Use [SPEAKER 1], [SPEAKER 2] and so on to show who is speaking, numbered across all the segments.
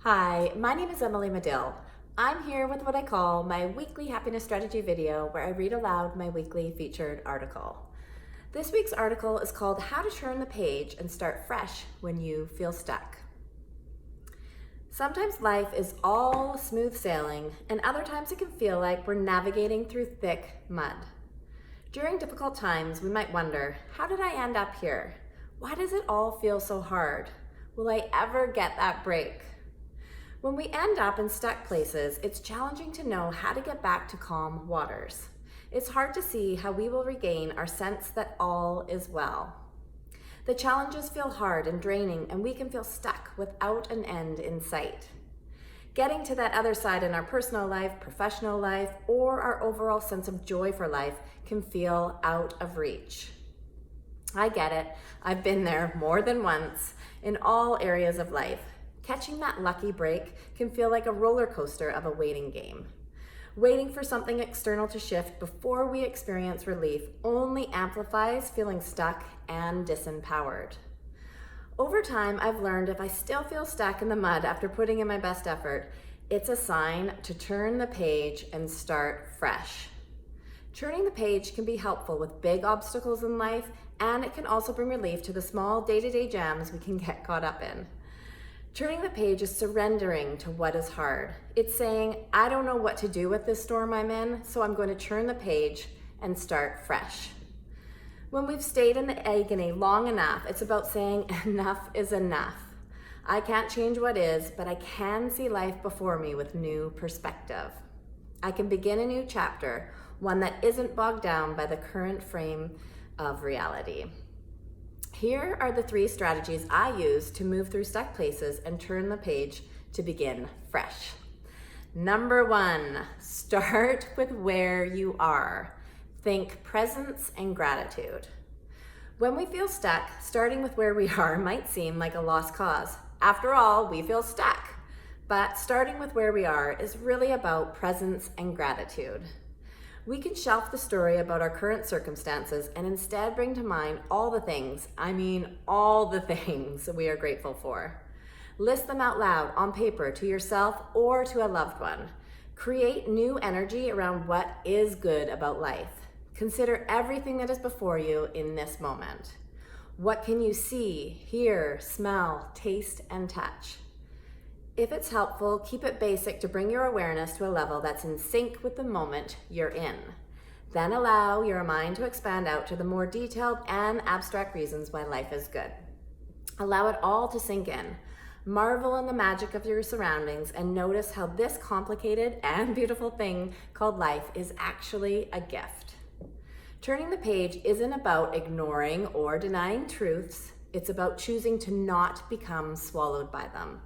[SPEAKER 1] Hi, my name is Emily Medill. I'm here with what I call my weekly happiness strategy video where I read aloud my weekly featured article. This week's article is called How to Turn the Page and Start Fresh When You Feel Stuck. Sometimes life is all smooth sailing, and other times it can feel like we're navigating through thick mud. During difficult times, we might wonder, how did I end up here? Why does it all feel so hard? Will I ever get that break? When we end up in stuck places, it's challenging to know how to get back to calm waters. It's hard to see how we will regain our sense that all is well. The challenges feel hard and draining, and we can feel stuck without an end in sight. Getting to that other side in our personal life, professional life, or our overall sense of joy for life can feel out of reach. I get it. I've been there more than once in all areas of life. Catching that lucky break can feel like a roller coaster of a waiting game. Waiting for something external to shift before we experience relief only amplifies feeling stuck and disempowered. Over time, I've learned if I still feel stuck in the mud after putting in my best effort, it's a sign to turn the page and start fresh. Turning the page can be helpful with big obstacles in life, and it can also bring relief to the small day-to-day jams we can get caught up in. Turning the page is surrendering to what is hard. It's saying, I don't know what to do with this storm I'm in, so I'm going to turn the page and start fresh. When we've stayed in the agony long enough, it's about saying enough is enough. I can't change what is, but I can see life before me with new perspective. I can begin a new chapter, one that isn't bogged down by the current frame of reality. Here are the 3 strategies I use to move through stuck places and turn the page to begin fresh. Number 1, start with where you are. Think presence and gratitude. When we feel stuck, starting with where we are might seem like a lost cause. After all, we feel stuck. But starting with where we are is really about presence and gratitude. We can shelf the story about our current circumstances and instead bring to mind all the things we are grateful for. List them out loud on paper to yourself or to a loved one. Create new energy around what is good about life. Consider everything that is before you in this moment. What can you see, hear, smell, taste, and touch? If it's helpful, keep it basic to bring your awareness to a level that's in sync with the moment you're in. Then allow your mind to expand out to the more detailed and abstract reasons why life is good. Allow it all to sink in. Marvel in the magic of your surroundings and notice how this complicated and beautiful thing called life is actually a gift. Turning the page isn't about ignoring or denying truths. It's about choosing to not become swallowed by them.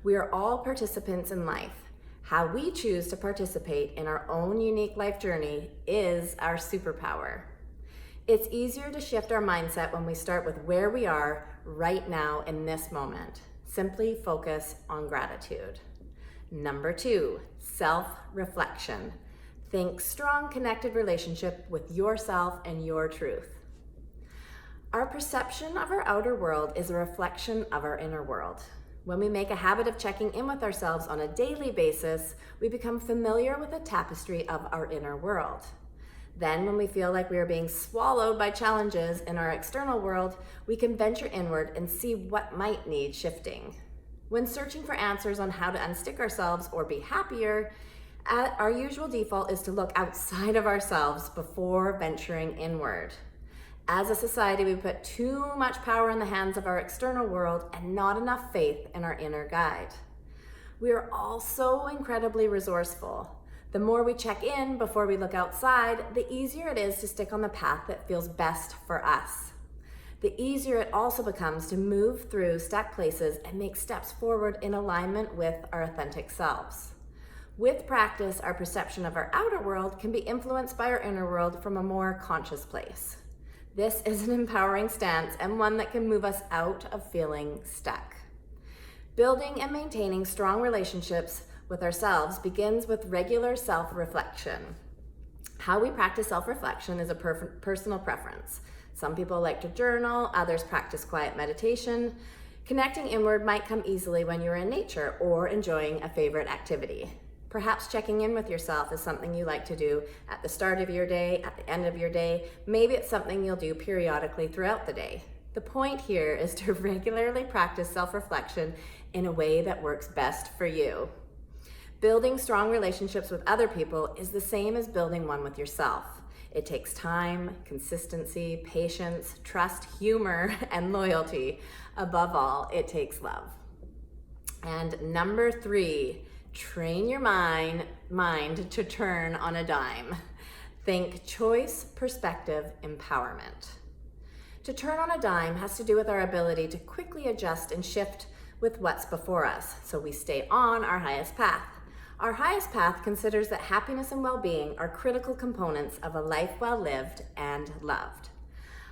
[SPEAKER 1] We are all participants in life. How we choose to participate in our own unique life journey is our superpower. It's easier to shift our mindset when we start with where we are right now in this moment. Simply focus on gratitude. Number 2, self-reflection. Think strong, connected relationship with yourself and your truth. Our perception of our outer world is a reflection of our inner world. When we make a habit of checking in with ourselves on a daily basis, we become familiar with the tapestry of our inner world. Then, when we feel like we are being swallowed by challenges in our external world, we can venture inward and see what might need shifting. When searching for answers on how to unstick ourselves or be happier, our usual default is to look outside of ourselves before venturing inward. As a society, we put too much power in the hands of our external world and not enough faith in our inner guide. We are all so incredibly resourceful. The more we check in before we look outside, the easier it is to stick on the path that feels best for us. The easier it also becomes to move through stuck places and make steps forward in alignment with our authentic selves. With practice, our perception of our outer world can be influenced by our inner world from a more conscious place. This is an empowering stance and one that can move us out of feeling stuck. Building and maintaining strong relationships with ourselves begins with regular self-reflection. How we practice self-reflection is a personal preference. Some people like to journal, others practice quiet meditation. Connecting inward might come easily when you're in nature or enjoying a favorite activity. Perhaps checking in with yourself is something you like to do at the start of your day, at the end of your day. Maybe it's something you'll do periodically throughout the day. The point here is to regularly practice self-reflection in a way that works best for you. Building strong relationships with other people is the same as building one with yourself. It takes time, consistency, patience, trust, humor, and loyalty. Above all, it takes love. And number 3, train your mind to turn on a dime. Think choice, perspective, empowerment. To turn on a dime has to do with our ability to quickly adjust and shift with what's before us, so we stay on our highest path. Our highest path considers that happiness and well-being are critical components of a life well lived and loved.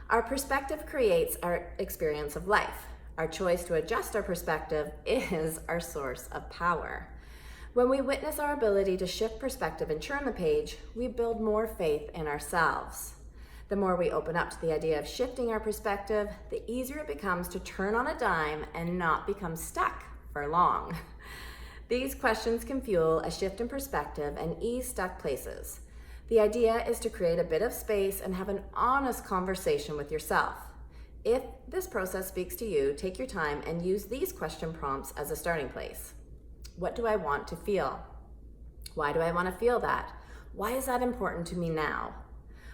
[SPEAKER 1] Our perspective creates our experience of life. Our choice to adjust our perspective is our source of power. When we witness our ability to shift perspective and turn the page, we build more faith in ourselves. The more we open up to the idea of shifting our perspective, the easier it becomes to turn on a dime and not become stuck for long. These questions can fuel a shift in perspective and ease stuck places. The idea is to create a bit of space and have an honest conversation with yourself. If this process speaks to you, take your time and use these question prompts as a starting place. What do I want to feel? Why do I want to feel that? Why is that important to me now?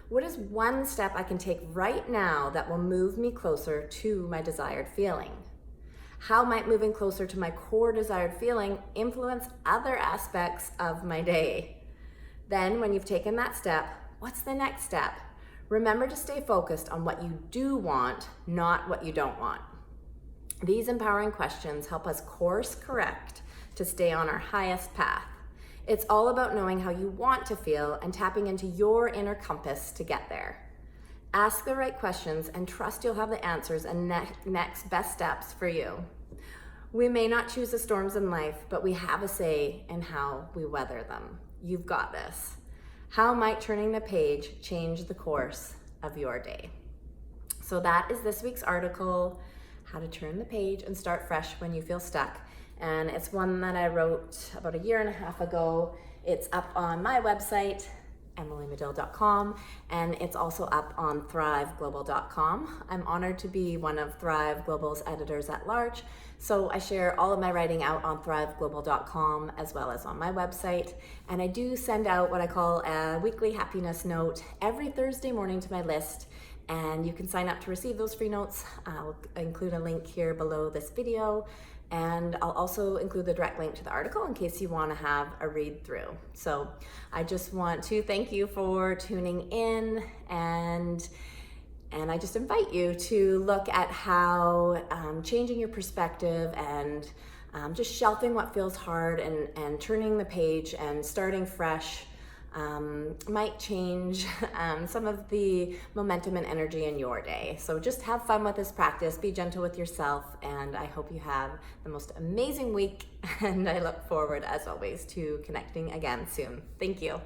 [SPEAKER 1] What is one step I can take right now that will move me closer to my desired feeling? How might moving closer to my core desired feeling influence other aspects of my day? Then, when you've taken that step, what's the next step? Remember to stay focused on what you do want, not what you don't want. These empowering questions help us course correct to stay on our highest path. It's all about knowing how you want to feel and tapping into your inner compass to get there. Ask the right questions and trust you'll have the answers and next best steps for you. We may not choose the storms in life, but we have a say in how we weather them. You've got this. How might turning the page change the course of your day? So that is this week's article, How to Turn the Page and Start Fresh When You Feel Stuck. And it's one that I wrote about 1.5 years ago. It's up on my website, emilymadill.com, and it's also up on thriveglobal.com. I'm honored to be one of Thrive Global's editors at large, so I share all of my writing out on thriveglobal.com as well as on my website, and I do send out what I call a weekly happiness note every Thursday morning to my list, and you can sign up to receive those free notes. I'll include a link here below this video, and I'll also include the direct link to the article in case you want to have a read through. So I just want to thank you for tuning in, and I just invite you to look at how changing your perspective and just shelving what feels hard and turning the page and starting fresh might change some of the momentum and energy in your day. So just have fun with this practice, be gentle with yourself, and I hope you have the most amazing week, and I look forward, as always, to connecting again soon. Thank you.